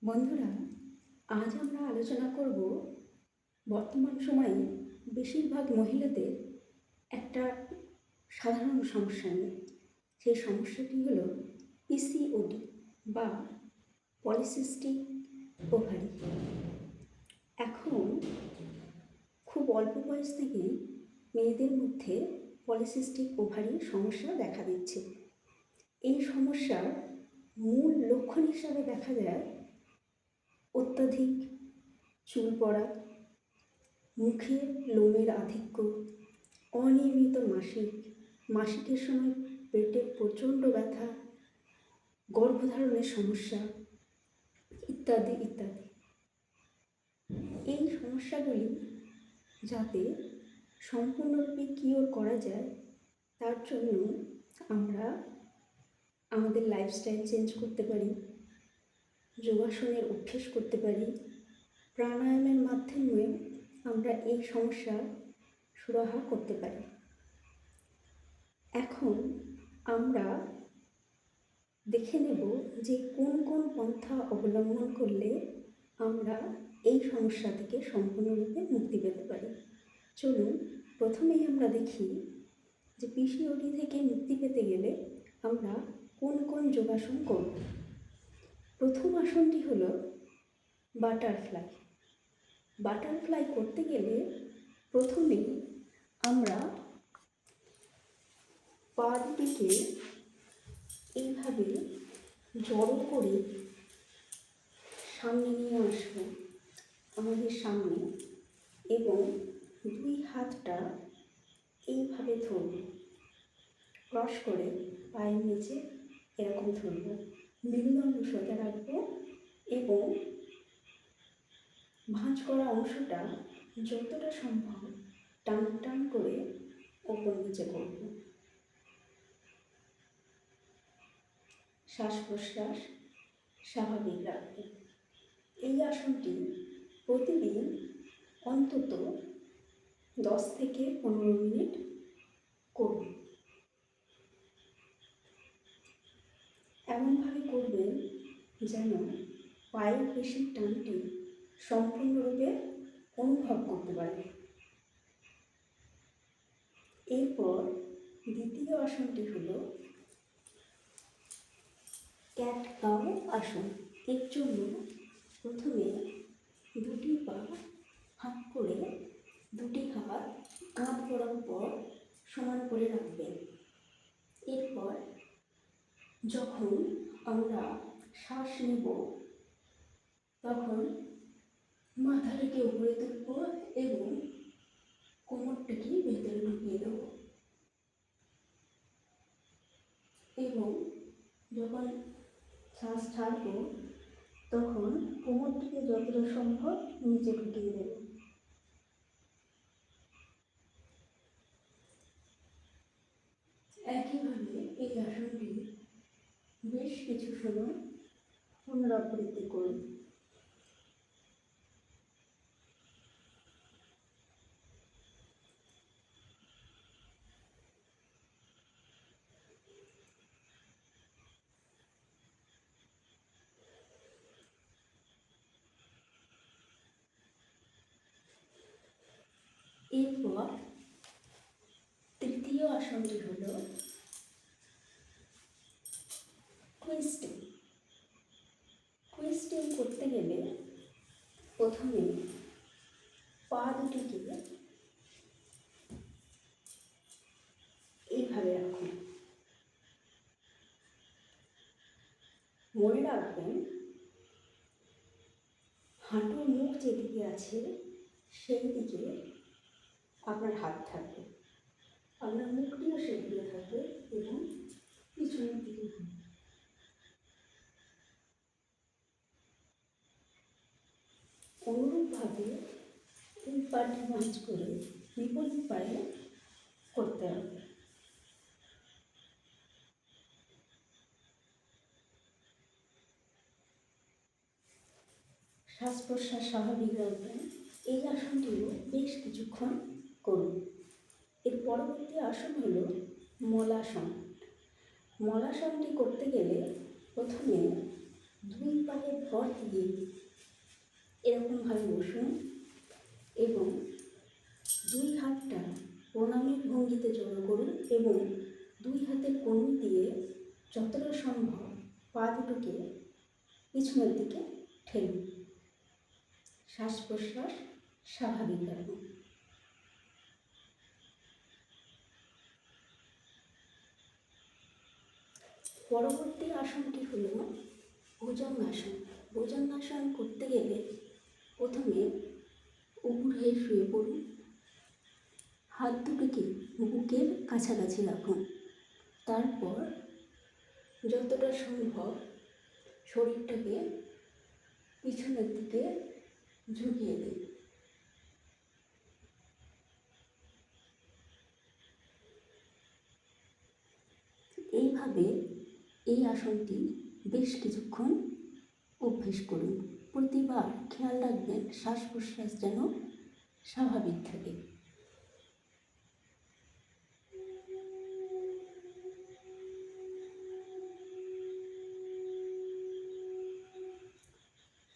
বন্ধুরা, আজ আমরা আলোচনা করব বর্তমান সময়ে বেশিরভাগ মহিলাদের একটা সাধারণ সমস্যা নিয়ে। সেই সমস্যাটি হলো পিসিওডি বা পলিসিস্টিক ওভারি। এখন খুব অল্প বয়স থেকেই মেয়েদের মধ্যে পলিসিস্টিক ওভারির সমস্যা দেখা দিচ্ছে। এই সমস্যার মূল লক্ষণ হিসাবে দেখা যায় অত্যাধিক চুল পড়া, মুখে লোমের আধিক্য, অনিয়মিত মাসিকের সময় পেটে প্রচণ্ড ব্যথা, গর্ভধারণের সমস্যা ইত্যাদি ইত্যাদি। এই সমস্যাগুলি যাতে সম্পূর্ণরূপে কিওর করা যায় তার জন্য আমরা আমাদের লাইফস্টাইল চেঞ্জ করতে পারি, যোগাসনের অভ্যেস করতে পারি, প্রাণায়ামের মাধ্যমে আমরা এই সমস্যার সুরাহা করতে পারি। এখন আমরা দেখে নেব যে কোন কোন পন্থা অবলম্বন করলে আমরা এই সমস্যা থেকে সম্পূর্ণরূপে মুক্তি পেতে পারি। চলুন প্রথমেই আমরা দেখি যে পিসিওডি থেকে মুক্তি পেতে গেলে আমরা কোন কোন যোগাসন করব। প্রথম আসনটি হলো বাটারফ্লাই করতে গেলে প্রথমেই আমরা পা দুটিকে এইভাবে জড়ো করে সামনে নিয়ে আসবো আমাদের সামনে, এবং দুই হাতটা এইভাবে ধরব, ক্রস করে পায়ের নিচে এরকম ধরব, মেরুদণ্ড সোজা রাখবো এবং ভাঁজ করা অংশটা যতটা সম্ভব টান টান করে ওপর নিচে করব। শ্বাস প্রশ্বাস স্বাভাবিক রাখবে। এই আসনটি প্রতিদিন অন্তত 10 থেকে 15 মিনিট করুন। এমনভাবে করবেন যেন পায়ের পেশির টানটি সম্পূর্ণরূপে অনুভব করতে পারে। এরপর দ্বিতীয় আসনটি হলো ক্যাট কাউ আসন। এর জন্য প্রথমে দুটি পা হাত করে দুটি হাত কাঁধ বরাবর সমান করে রাখবেন। এরপর যখন আমরা শ্বাস নেব তখন মাথাটাকে উপরে তুলব এবং কোমরটাকে ভেতরে ঢুকিয়ে দেব, এবং যখন শ্বাস ছাড়ব তখন কোমরটিকে যতটা সম্ভব নিচে ঢুকিয়ে দেব। একইভাবে এই আসনটি বেশ কিছু সময় পুনরাবৃত্তি করুন। এরপর তৃতীয় আসনটি হল টুইস্টিং করতে গেলে প্রথমে পা দুটিকে এইভাবে রাখুন। মনে রাখবেন হাঁটুর মুখ যেদিকে আছে সেই দিকে আপনার হাত থাকবে, আপনার মুখটিও সেদিকে থাকবে এবং পিছনের দিকে থাকবে। অনুরূপভাবে এই পাটি ভাঁজ করে বিপরীত পায়ে করতে হবে। শ্বাস প্রশ্বাস স্বাভাবিক রাখবেন। এই আসনটিও বেশ কিছুক্ষণ করুন। এর পরবর্তী আসন হল মলাসনটি করতে গেলে প্রথমে দুই পায়ের ভর দিয়ে এরকমভাবে বসুন এবং দুই হাতটা প্রণামীর ভঙ্গিতে জড়ো করুন এবং দুই হাতের কনুই দিয়ে যতটা সম্ভব পা দুটোকে পিছনের দিকে ঠেলুন। শ্বাস প্রশ্বাস স্বাভাবিক রাখুন। পরবর্তী আসনটি হল ভুজঙ্গাসন। ভুজঙ্গাসন করতে গেলে প্রথমে উপুড় হয়ে শুয়ে পড়ুন। হাত দুটোকে বুকের কাছাকাছি রাখুন। তারপর যতটা সম্ভব শরীরটাকে পিছনের দিকে ঝুঁকিয়ে দিন। এইভাবে এই আসনটি বেশ কিছুক্ষণ অভ্যেস করুন। প্রতিবার খেয়াল রাখবেন শ্বাস প্রশ্বাস যেন স্বাভাবিক থাকে।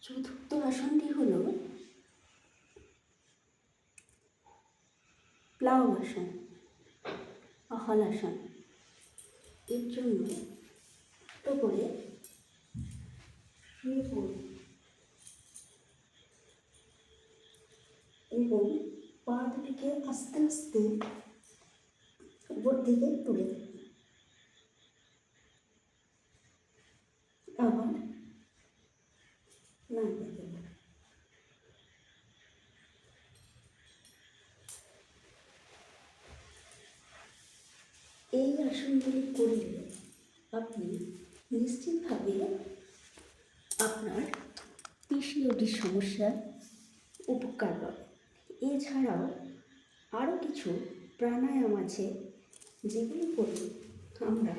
চতুর্থ আসনটি হল প্লাউ আসন বা হলাসন। এর জন্য করে শুয়ে পড়ুন এবং পা দুটিকে আস্তে আস্তে উপর দিকে তুলে দেবেন। আবার নামিয়ে দেবেন। এই আসনগুলি করলে আপনি নিশ্চিতভাবে আপনার পিসিওডির সমস্যার উপকার পাবেন। এছাড়াও আরও কিছু প্রাণায়াম আছে যেগুলি করে আমরা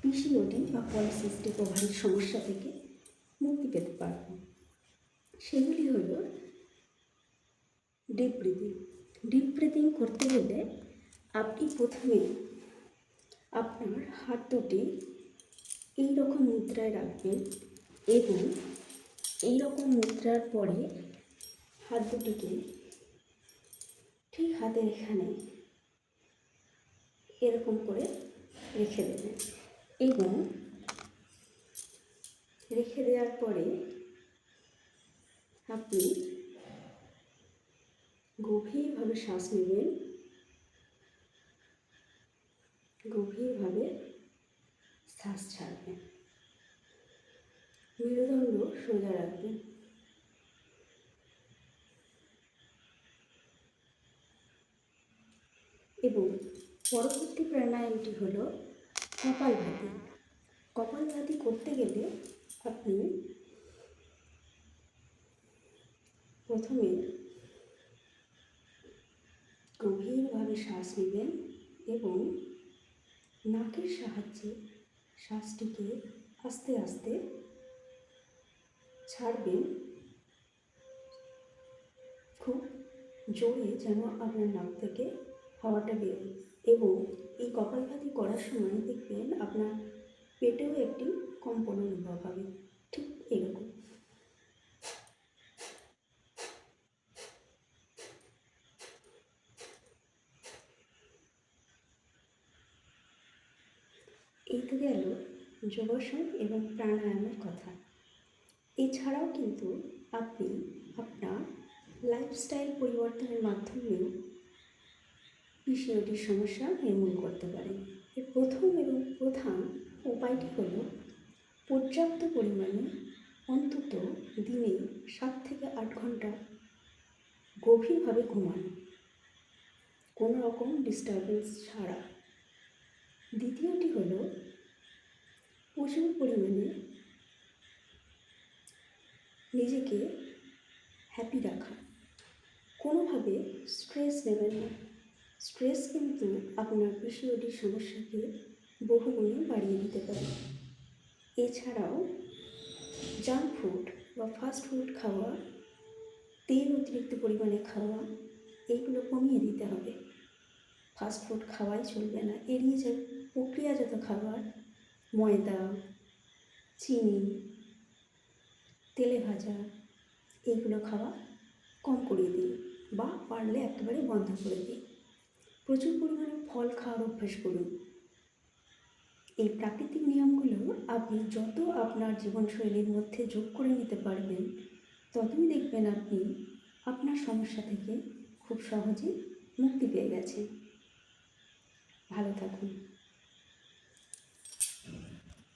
পিসিওডি বা পলিসিস্টিক ওভারির সমস্যা থেকে মুক্তি পেতে পারব। সেগুলি হল ডিপ ব্রিদিং। ডিপ ব্রিদিং করতে গেলে আপনি প্রথমে আপনার হাত দুটি এইরকম মুদ্রায় রাখবেন এবং এইরকম মুদ্রার পরে হাত দুটিকে ঠিক হাতের এখানে এরকম করে রেখে দেবেন এবং রেখে দেওয়ার পরে আপনি গভীরভাবে শ্বাস নেবেন, গভীরভাবে শ্বাস ছাড়বেন। মেরুদণ্ড সোজা রাখবেন। এবং পরবর্তী প্রাণায়ামটি হল কপালভাতি। কপালভাতি করতে গেলে আপনি প্রথমে গভীরভাবে শ্বাস নেবেন এবং নাকের সাহায্যে শ্বাসটিকে আস্তে আস্তে ছাড়বেন, খুব জোরে যেন আপনার নাক থেকে হাওয়াটা বেরোয়। এবং এই কপালভাতি করার সময় দেখবেন আপনার পেটেও একটি কম্পন অনুভব হবে, ঠিক এরকম। এই তো গেল যোগাসন এবং প্রাণায়ামের কথা। এছাড়াও কিন্তু আপনি আপনার লাইফস্টাইল পরিবর্তনের মাধ্যমেও পিসিওডির সমস্যা নির্মূল করতে পারেন। এর প্রথম এবং প্রধান উপায়টি হল পর্যাপ্ত পরিমাণে অন্তত দিনে 7 থেকে 8 ঘন্টা গভীরভাবে ঘুমানো, কোনো রকম ডিস্টারবেন্স ছাড়া। দ্বিতীয়টি হল প্রচুর পরিমাণে নিজেকে হ্যাপি রাখা। কোনোভাবে স্ট্রেস নেবেন না। স্ট্রেস কিন্তু আপনার পিসিওডির সমস্যাকে বহুগুণে বাড়িয়ে দিতে পারে। এছাড়াও জাঙ্ক ফুড বা ফাস্ট ফুড খাওয়া, তেল অতিরিক্ত পরিমাণে খাওয়া, এইগুলো কমিয়ে দিতে হবে। ফাস্ট ফুড খাওয়াই চলবে না। এড়িয়ে যে প্রক্রিয়াজাত খাবার, ময়দা, চিনি, তেলে ভাজা এইগুলো খাওয়া কম করিয়ে দিন বা পারলে একেবারে বন্ধ করে দিন। প্রচুর পরিমাণে ফল খাওয়ার অভ্যাস করুন। এই প্রাকৃতিক নিয়মগুলো আপনি যত আপনার জীবনশৈলীর মধ্যে যোগ করে নিতে পারবেন, ততই দেখবেন আপনি আপনার সমস্যা থেকে খুব সহজে মুক্তি পেয়ে গেছেন। ভালো থাকুন।